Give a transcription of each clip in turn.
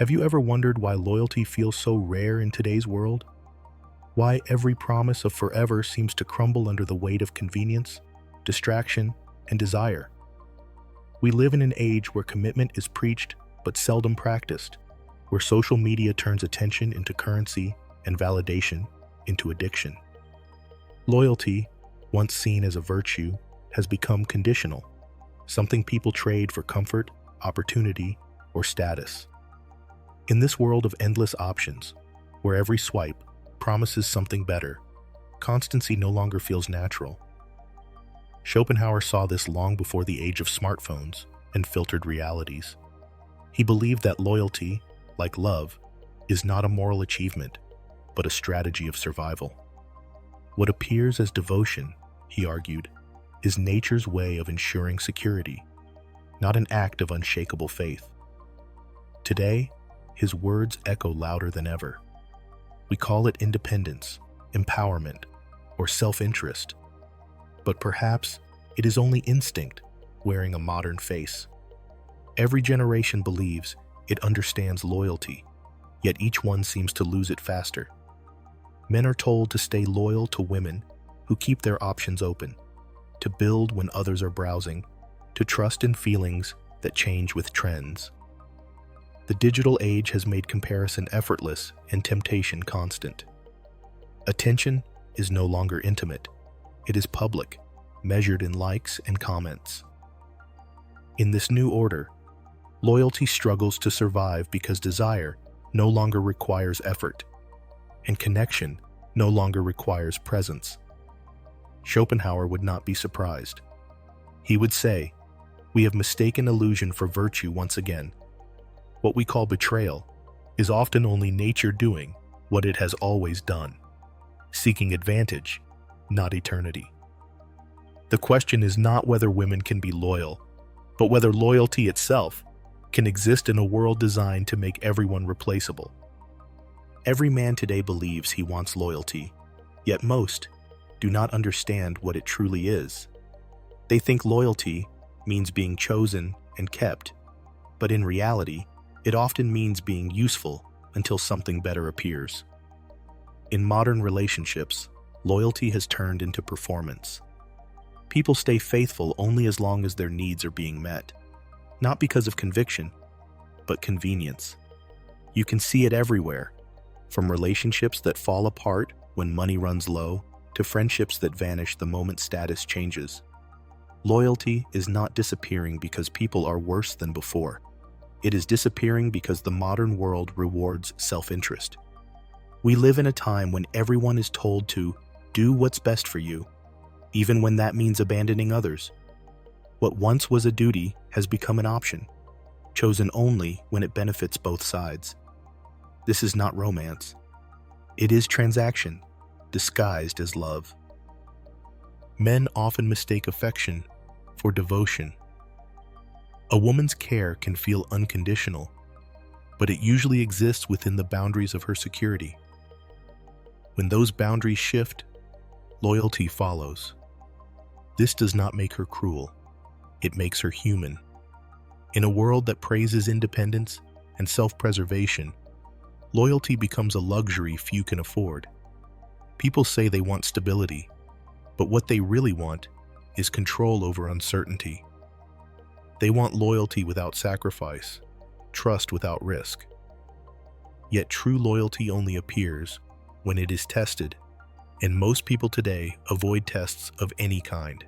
Have you ever wondered why loyalty feels so rare in today's world? Why every promise of forever seems to crumble under the weight of convenience, distraction, and desire? We live in an age where commitment is preached but seldom practiced, where social media turns attention into currency and validation into addiction. Loyalty, once seen as a virtue, has become conditional, something people trade for comfort, opportunity, or status. In this world of endless options, where every swipe promises something better, constancy no longer feels natural. Schopenhauer saw this long before the age of smartphones and filtered realities. He believed that loyalty, like love, is not a moral achievement, but a strategy of survival. What appears as devotion, he argued, is nature's way of ensuring security, not an act of unshakable faith. Today, his words echo louder than ever. We call it independence, empowerment, or self-interest. But perhaps it is only instinct wearing a modern face. Every generation believes it understands loyalty, yet each one seems to lose it faster. Men are told to stay loyal to women who keep their options open, to build when others are browsing, to trust in feelings that change with trends. The digital age has made comparison effortless and temptation constant. Attention is no longer intimate. It is public, measured in likes and comments. In this new order, loyalty struggles to survive because desire no longer requires effort, and connection no longer requires presence. Schopenhauer would not be surprised. He would say, "We have mistaken illusion for virtue once again. What we call betrayal is often only nature doing what it has always done, seeking advantage, not eternity." The question is not whether women can be loyal, but whether loyalty itself can exist in a world designed to make everyone replaceable. Every man today believes he wants loyalty, yet most do not understand what it truly is. They think loyalty means being chosen and kept, but in reality, it often means being useful until something better appears. In modern relationships, loyalty has turned into performance. People stay faithful only as long as their needs are being met, not because of conviction, but convenience. You can see it everywhere, from relationships that fall apart when money runs low to friendships that vanish the moment status changes. Loyalty is not disappearing because people are worse than before. It is disappearing because the modern world rewards self-interest. We live in a time when everyone is told to do what's best for you, even when that means abandoning others. What once was a duty has become an option, chosen only when it benefits both sides. This is not romance. It is transaction, disguised as love. Men often mistake affection for devotion. A woman's care can feel unconditional, but it usually exists within the boundaries of her security. When those boundaries shift, loyalty follows. This does not make her cruel. It makes her human. In a world that praises independence and self-preservation, loyalty becomes a luxury few can afford. People say they want stability, but what they really want is control over uncertainty. They want loyalty without sacrifice, trust without risk. Yet true loyalty only appears when it is tested, and most people today avoid tests of any kind.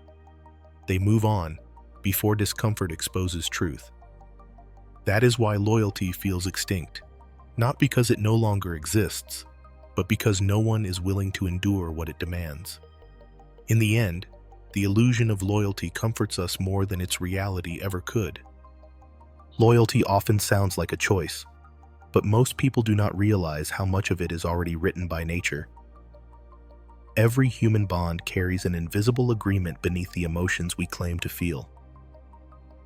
They move on before discomfort exposes truth. That is why loyalty feels extinct, not because it no longer exists, but because no one is willing to endure what it demands. In the end, the illusion of loyalty comforts us more than its reality ever could. Loyalty often sounds like a choice, but most people do not realize how much of it is already written by nature. Every human bond carries an invisible agreement beneath the emotions we claim to feel.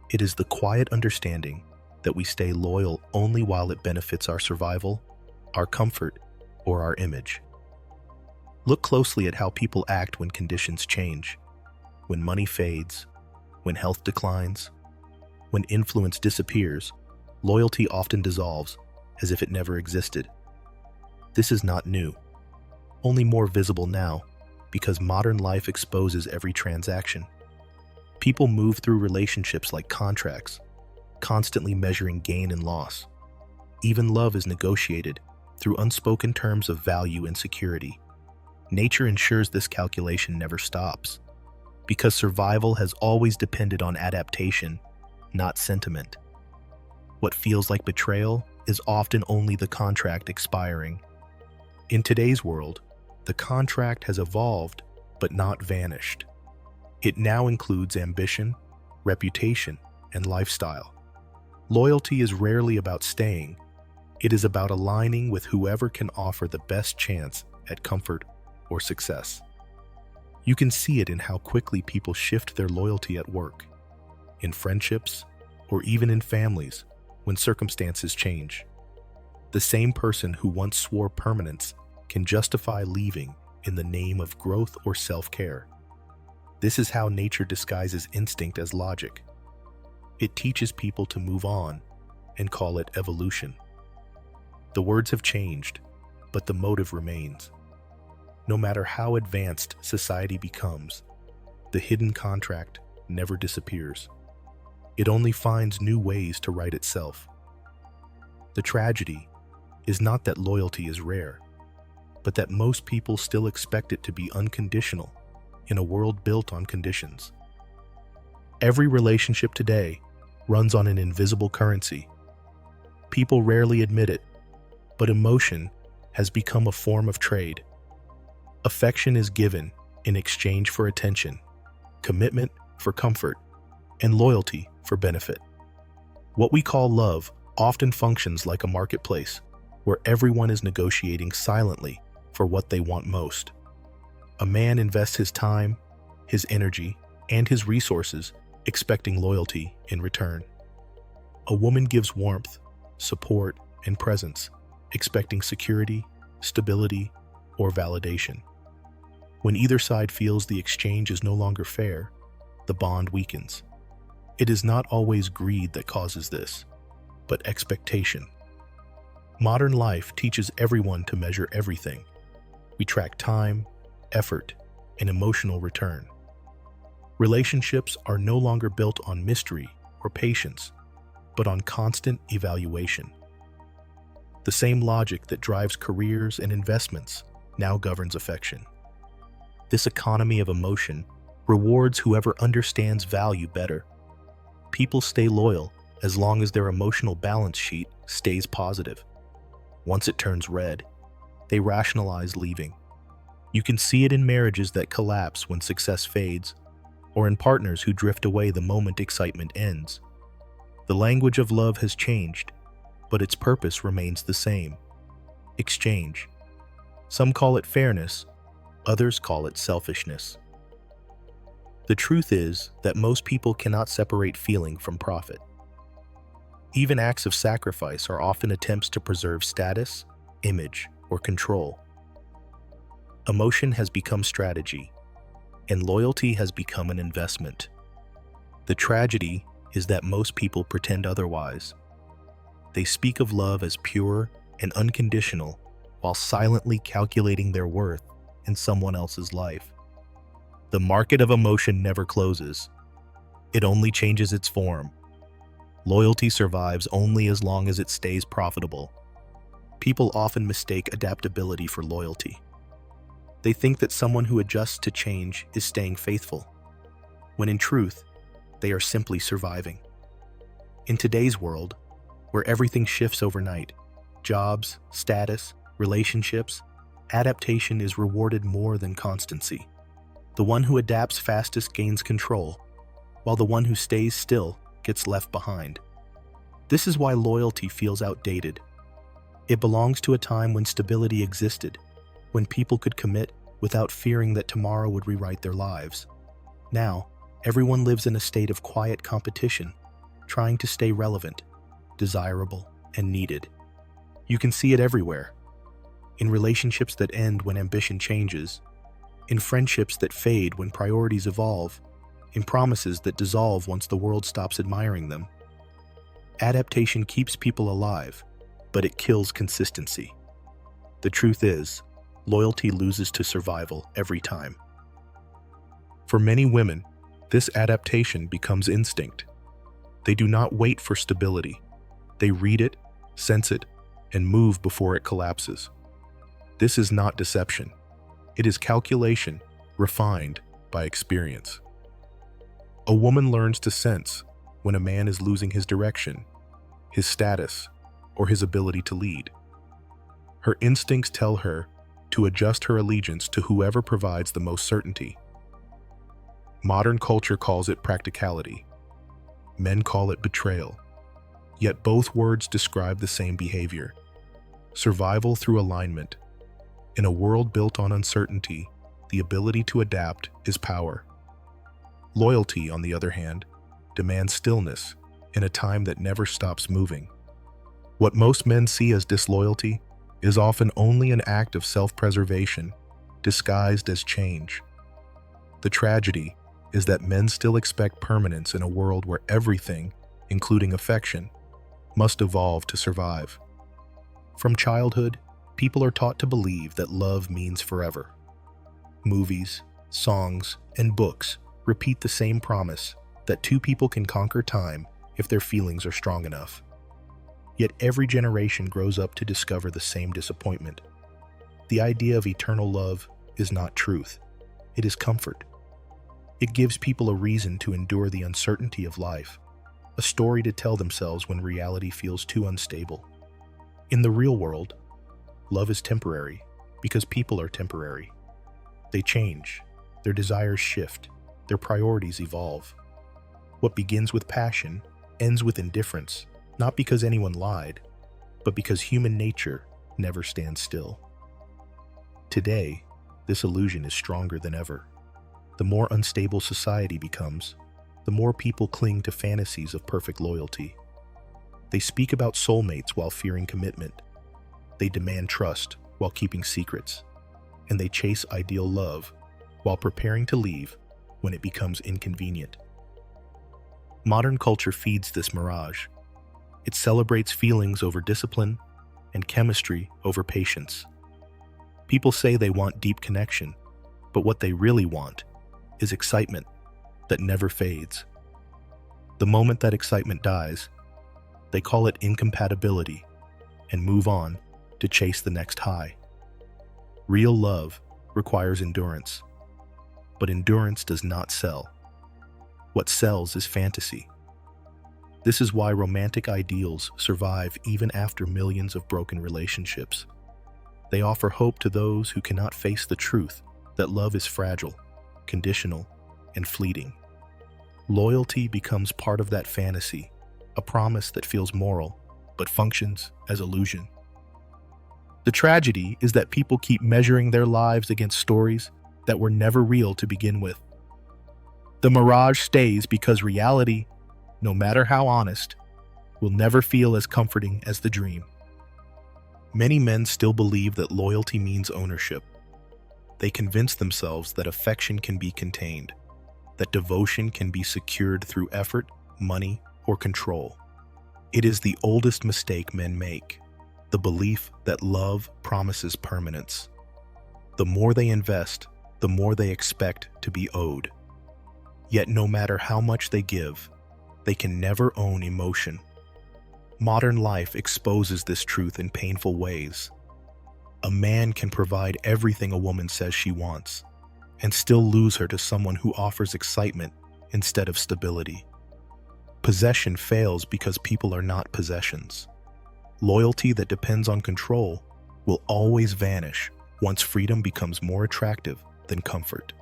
It is the quiet understanding that we stay loyal only while it benefits our survival, our comfort, or our image. Look closely at how people act when conditions change, when money fades, when health declines, when influence disappears. Loyalty often dissolves, as if it never existed. This is not new, only more visible now because modern life exposes every transaction. People move through relationships like contracts, constantly measuring gain and loss. Even love is negotiated through unspoken terms of value and security. Nature ensures this calculation never stops, because survival has always depended on adaptation, not sentiment. What feels like betrayal is often only the contract expiring. In today's world, the contract has evolved but not vanished. It now includes ambition, reputation, and lifestyle. Loyalty is rarely about staying. It is about aligning with whoever can offer the best chance at comfort or success. You can see it in how quickly people shift their loyalty at work, in friendships, or even in families when circumstances change. The same person who once swore permanence can justify leaving in the name of growth or self-care. This is how nature disguises instinct as logic. It teaches people to move on and call it evolution. The words have changed, but the motive remains. No matter how advanced society becomes, the hidden contract never disappears. It only finds new ways to right itself. The tragedy is not that loyalty is rare, but that most people still expect it to be unconditional in a world built on conditions. Every relationship today runs on an invisible currency. People rarely admit it, but emotion has become a form of trade. Affection is given in exchange for attention, commitment for comfort, and loyalty for benefit. What we call love often functions like a marketplace where everyone is negotiating silently for what they want most. A man invests his time, his energy, and his resources expecting loyalty in return. A woman gives warmth, support, and presence, expecting security, stability, or validation. When either side feels the exchange is no longer fair, the bond weakens. It is not always greed that causes this, but expectation. Modern life teaches everyone to measure everything. We track time, effort, and emotional return. Relationships are no longer built on mystery or patience, but on constant evaluation. The same logic that drives careers and investments now governs affection. This economy of emotion rewards whoever understands value better. People stay loyal as long as their emotional balance sheet stays positive. Once it turns red, they rationalize leaving. You can see it in marriages that collapse when success fades, or in partners who drift away the moment excitement ends. The language of love has changed, but its purpose remains the same: exchange. Some call it fairness, others call it selfishness. The truth is that most people cannot separate feeling from profit. Even acts of sacrifice are often attempts to preserve status, image, or control. Emotion has become strategy, and loyalty has become an investment. The tragedy is that most people pretend otherwise. They speak of love as pure and unconditional while silently calculating their worth in someone else's life. The market of emotion never closes. It only changes its form. Loyalty survives only as long as it stays profitable. People often mistake adaptability for loyalty. They think that someone who adjusts to change is staying faithful, when in truth, they are simply surviving. In today's world, where everything shifts overnight, jobs, status, relationships, adaptation is rewarded more than constancy. The one who adapts fastest gains control, while the one who stays still gets left behind. This is why loyalty feels outdated. It belongs to a time when stability existed, when people could commit without fearing that tomorrow would rewrite their lives. Now, everyone lives in a state of quiet competition, trying to stay relevant, desirable, and needed. You can see it everywhere. In relationships that end when ambition changes, in friendships that fade when priorities evolve, in promises that dissolve once the world stops admiring them. Adaptation keeps people alive, but it kills consistency. The truth is, loyalty loses to survival every time. For many women, this adaptation becomes instinct. They do not wait for stability. They read it, sense it, and move before it collapses. This is not deception. It is calculation, refined by experience. A woman learns to sense when a man is losing his direction, his status, or his ability to lead. Her instincts tell her to adjust her allegiance to whoever provides the most certainty. Modern culture calls it practicality. Men call it betrayal. Yet both words describe the same behavior: survival through alignment. In a world built on uncertainty, the ability to adapt is power. Loyalty, on the other hand, demands stillness in a time that never stops moving. What most men see as disloyalty is often only an act of self-preservation, disguised as change. The tragedy is that men still expect permanence in a world where everything, including affection, must evolve to survive. From childhood, people are taught to believe that love means forever. Movies, songs, and books repeat the same promise that two people can conquer time if their feelings are strong enough. Yet every generation grows up to discover the same disappointment. The idea of eternal love is not truth. It is comfort. It gives people a reason to endure the uncertainty of life, a story to tell themselves when reality feels too unstable. In the real world, love is temporary because people are temporary. They change, their desires shift, their priorities evolve. What begins with passion ends with indifference, not because anyone lied, but because human nature never stands still. Today, this illusion is stronger than ever. The more unstable society becomes, the more people cling to fantasies of perfect loyalty. They speak about soulmates while fearing commitment. They demand trust while keeping secrets. And they chase ideal love while preparing to leave when it becomes inconvenient. Modern culture feeds this mirage. It celebrates feelings over discipline and chemistry over patience. People say they want deep connection, but what they really want is excitement that never fades. The moment that excitement dies, they call it incompatibility and move on to chase the next high. Real love requires endurance, but endurance does not sell. What sells is fantasy. This is why romantic ideals survive even after millions of broken relationships. They offer hope to those who cannot face the truth that love is fragile, conditional, and fleeting. Loyalty becomes part of that fantasy, a promise that feels moral, but functions as illusion. The tragedy is that people keep measuring their lives against stories that were never real to begin with. The mirage stays because reality, no matter how honest, will never feel as comforting as the dream. Many men still believe that loyalty means ownership. They convince themselves that affection can be contained, that devotion can be secured through effort, money, or control. It is the oldest mistake men make, the belief that love promises permanence. The more they invest, the more they expect to be owed. Yet no matter how much they give, they can never own emotion. Modern life exposes this truth in painful ways. A man can provide everything a woman says she wants, and still lose her to someone who offers excitement instead of stability. Possession fails because people are not possessions. Loyalty that depends on control will always vanish once freedom becomes more attractive than comfort.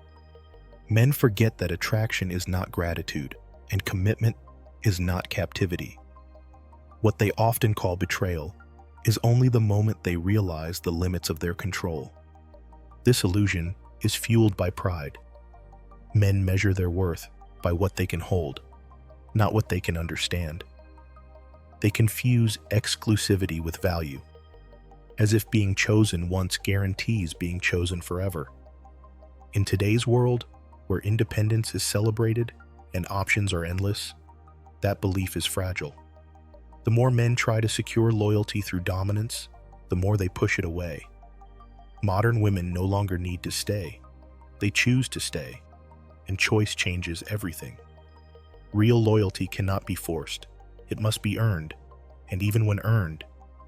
Men forget that attraction is not gratitude, and commitment is not captivity. What they often call betrayal is only the moment they realize the limits of their control. This illusion is fueled by pride. Men measure their worth by what they can hold, not what they can understand. They confuse exclusivity with value, as if being chosen once guarantees being chosen forever. In today's world, where independence is celebrated and options are endless, that belief is fragile. The more men try to secure loyalty through dominance, the more they push it away. Modern women no longer need to stay. They choose to stay, and choice changes everything. Real loyalty cannot be forced. It must be earned, and even when earned,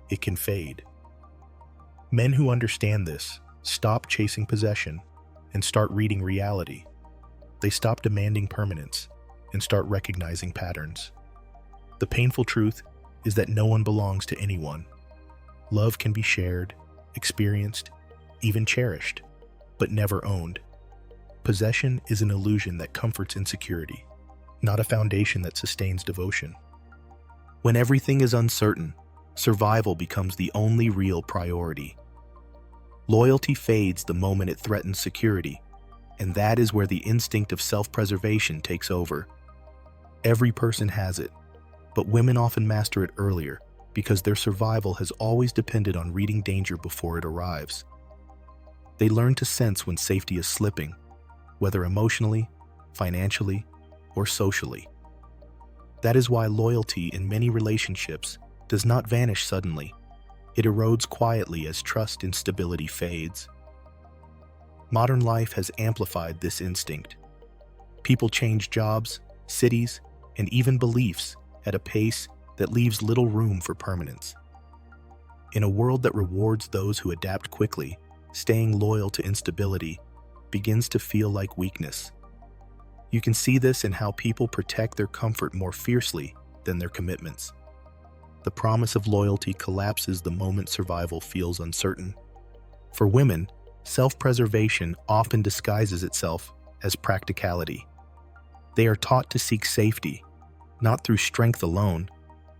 it can fade. Men who understand this stop chasing possession and start reading reality. They stop demanding permanence and start recognizing patterns. The painful truth is that no one belongs to anyone. Love can be shared, experienced, even cherished, but never owned. Possession is an illusion that comforts insecurity, not a foundation that sustains devotion. When everything is uncertain, survival becomes the only real priority. Loyalty fades the moment it threatens security, and that is where the instinct of self-preservation takes over. Every person has it, but women often master it earlier because their survival has always depended on reading danger before it arrives. They learn to sense when safety is slipping, whether emotionally, financially, or socially. That is why loyalty in many relationships does not vanish suddenly. It erodes quietly as trust and stability fades. Modern life has amplified this instinct. People change jobs, cities, and even beliefs at a pace that leaves little room for permanence. In a world that rewards those who adapt quickly, staying loyal to instability begins to feel like weakness. You can see this in how people protect their comfort more fiercely than their commitments. The promise of loyalty collapses the moment survival feels uncertain. For women, self-preservation often disguises itself as practicality. They are taught to seek safety, not through strength alone,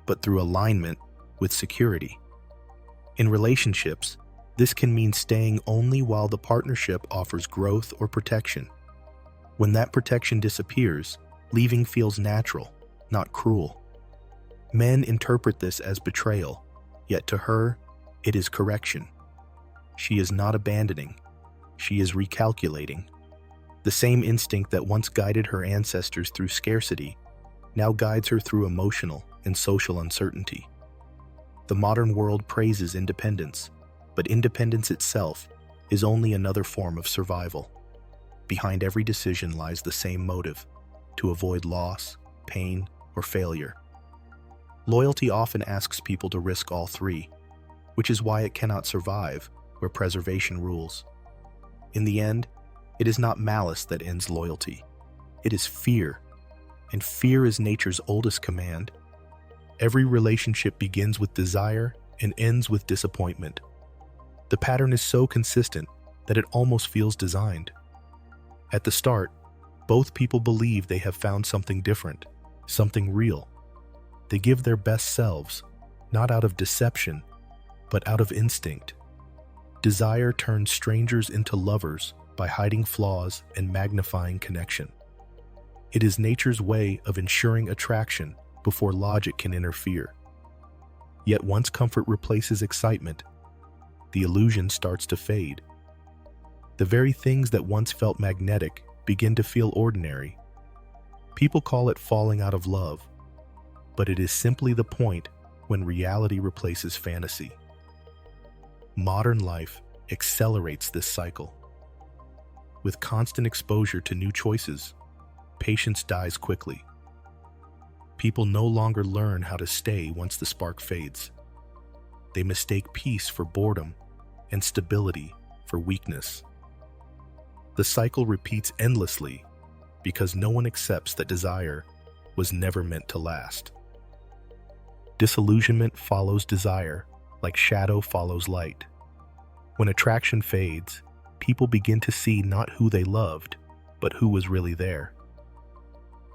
but through alignment with security. In relationships, this can mean staying only while the partnership offers growth or protection. When that protection disappears, leaving feels natural, not cruel. Men interpret this as betrayal, yet to her, it is correction. She is not abandoning, she is recalculating. The same instinct that once guided her ancestors through scarcity now guides her through emotional and social uncertainty. The modern world praises independence, but independence itself is only another form of survival. Behind every decision lies the same motive: to avoid loss, pain, or failure. Loyalty often asks people to risk all three, which is why it cannot survive where preservation rules. In the end, it is not malice that ends loyalty. It is fear, and fear is nature's oldest command. Every relationship begins with desire and ends with disappointment. The pattern is so consistent that it almost feels designed. At the start, both people believe they have found something different, something real. They give their best selves, not out of deception, but out of instinct. Desire turns strangers into lovers by hiding flaws and magnifying connection. It is nature's way of ensuring attraction before logic can interfere. Yet once comfort replaces excitement, the illusion starts to fade. The very things that once felt magnetic begin to feel ordinary. People call it falling out of love, but it is simply the point when reality replaces fantasy. Modern life accelerates this cycle. With constant exposure to new choices, patience dies quickly. People no longer learn how to stay once the spark fades. They mistake peace for boredom and stability for weakness. The cycle repeats endlessly because no one accepts that desire was never meant to last. Disillusionment follows desire like shadow follows light. When attraction fades, people begin to see not who they loved, but who was really there.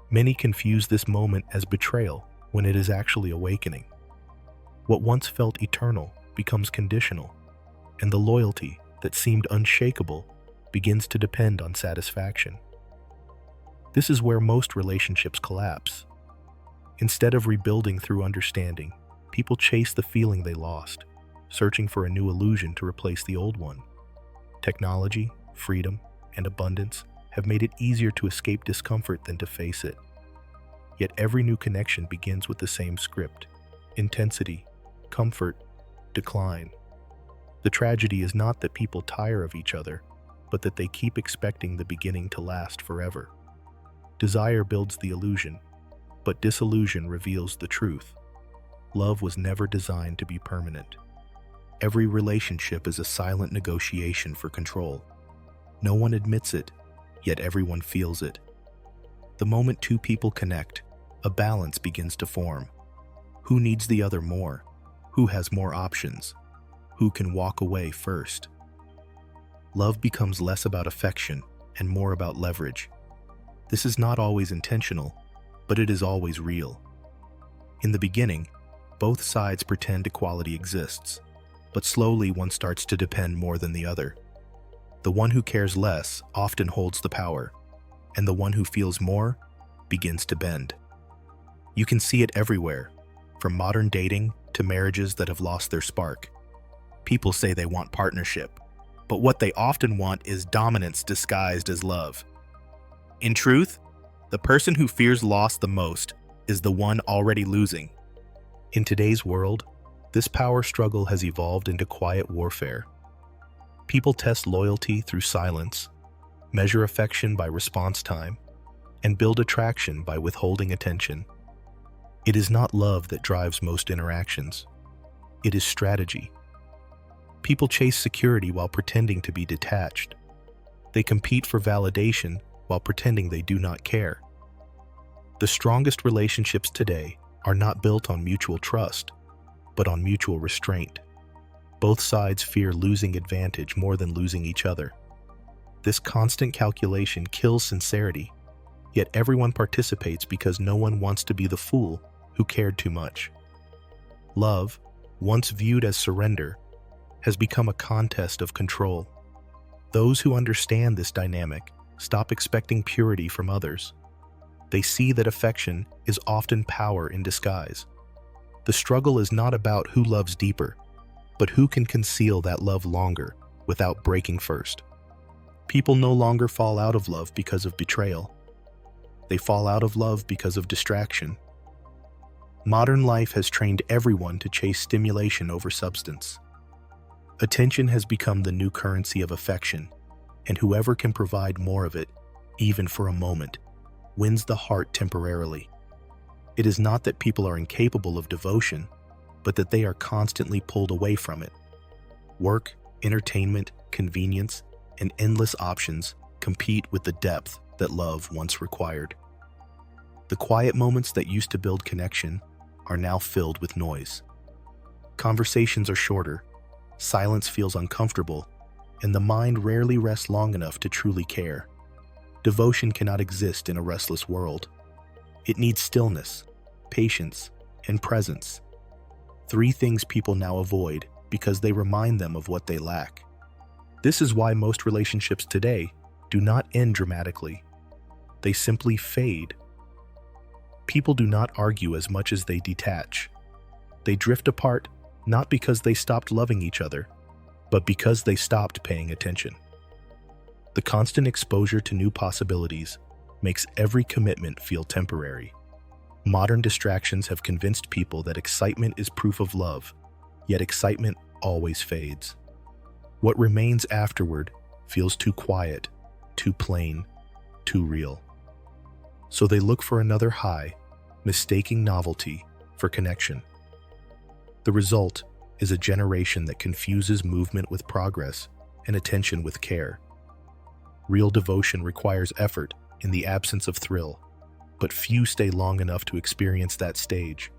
Many confuse this moment as betrayal when it is actually awakening. What once felt eternal becomes conditional, and the loyalty that seemed unshakable begins to depend on satisfaction. This is where most relationships collapse. Instead of rebuilding through understanding, people chase the feeling they lost, searching for a new illusion to replace the old one. Technology, freedom, and abundance have made it easier to escape discomfort than to face it. Yet every new connection begins with the same script: intensity, comfort, decline. The tragedy is not that people tire of each other, but that they keep expecting the beginning to last forever. Desire builds the illusion, but disillusion reveals the truth. Love was never designed to be permanent. Every relationship is a silent negotiation for control. No one admits it, yet everyone feels it. The moment two people connect, a balance begins to form. Who needs the other more? Who has more options? Who can walk away first? Love becomes less about affection and more about leverage. This is not always intentional, but it is always real. In the beginning, both sides pretend equality exists, but slowly one starts to depend more than the other. The one who cares less often holds the power, and the one who feels more begins to bend. You can see it everywhere, from modern dating to marriages that have lost their spark. People say they want partnership, but what they often want is dominance disguised as love. In truth, the person who fears loss the most is the one already losing. In today's world, this power struggle has evolved into quiet warfare. People test loyalty through silence, measure affection by response time, and build attraction by withholding attention. It is not love that drives most interactions. It is strategy. People chase security while pretending to be detached. They compete for validation while pretending they do not care. The strongest relationships today are not built on mutual trust, but on mutual restraint. Both sides fear losing advantage more than losing each other. This constant calculation kills sincerity, yet everyone participates because no one wants to be the fool who cared too much. Love, once viewed as surrender, has become a contest of control. Those who understand this dynamic stop expecting purity from others. They see that affection is often power in disguise. The struggle is not about who loves deeper, but who can conceal that love longer without breaking first. People no longer fall out of love because of betrayal. They fall out of love because of distraction. Modern life has trained everyone to chase stimulation over substance. Attention has become the new currency of affection, and whoever can provide more of it, even for a moment, wins the heart temporarily. It is not that people are incapable of devotion, but that they are constantly pulled away from it. Work, entertainment, convenience, and endless options compete with the depth that love once required. The quiet moments that used to build connection are now filled with noise. Conversations are shorter, silence feels uncomfortable, and the mind rarely rests long enough to truly care. Devotion cannot exist in a restless world. It needs stillness, patience, and presence. 3 things people now avoid because they remind them of what they lack. This is why most relationships today do not end dramatically. They simply fade. People do not argue as much as they detach. They drift apart not because they stopped loving each other, but because they stopped paying attention. The constant exposure to new possibilities makes every commitment feel temporary. Modern distractions have convinced people that excitement is proof of love, yet excitement always fades. What remains afterward feels too quiet, too plain, too real. So they look for another high, mistaking novelty for connection. The result is a generation that confuses movement with progress and attention with care. Real devotion requires effort in the absence of thrill, but few stay long enough to experience that stage.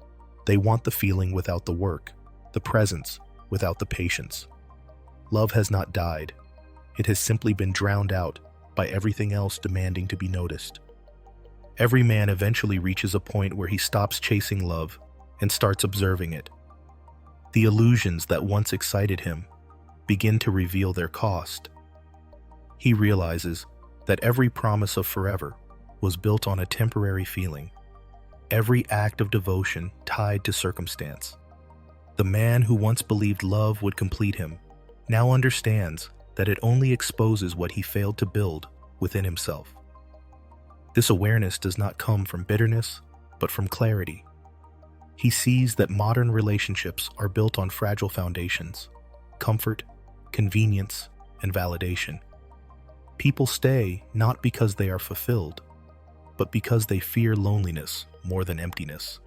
They want the feeling without the work, the presence without the patience. Love has not died. It has simply been drowned out by everything else demanding to be noticed. Every man eventually reaches a point where he stops chasing love and starts observing it. The illusions that once excited him begin to reveal their cost. He realizes that every promise of forever was built on a temporary feeling, every act of devotion tied to circumstance. The man who once believed love would complete him now understands that it only exposes what he failed to build within himself. This awareness does not come from bitterness, but from clarity. He sees that modern relationships are built on fragile foundations: comfort, convenience, and validation. People stay not because they are fulfilled, but because they fear loneliness more than emptiness.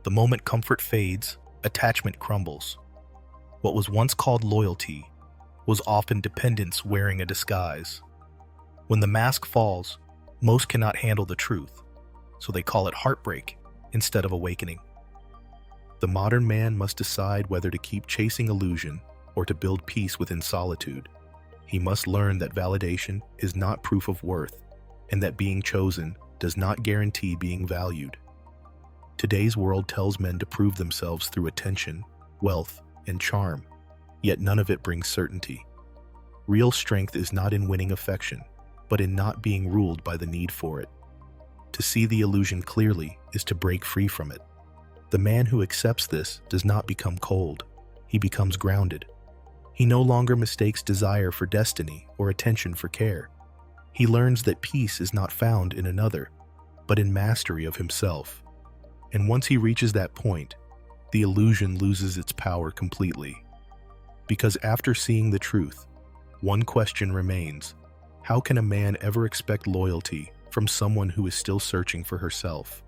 The moment comfort fades, attachment crumbles. What was once called loyalty was often dependence wearing a disguise. When the mask falls, most cannot handle the truth, so they call it heartbreak instead of awakening. The modern man must decide whether to keep chasing illusion or to build peace within solitude. He must learn that validation is not proof of worth, and that being chosen does not guarantee being valued. Today's world tells men to prove themselves through attention, wealth, and charm, yet none of it brings certainty. Real strength is not in winning affection, but in not being ruled by the need for it. To see the illusion clearly is to break free from it. The man who accepts this does not become cold. He becomes grounded. He no longer mistakes desire for destiny or attention for care. He learns that peace is not found in another, but in mastery of himself. And once he reaches that point, the illusion loses its power completely. Because after seeing the truth, one question remains: how can a man ever expect loyalty from someone who is still searching for herself?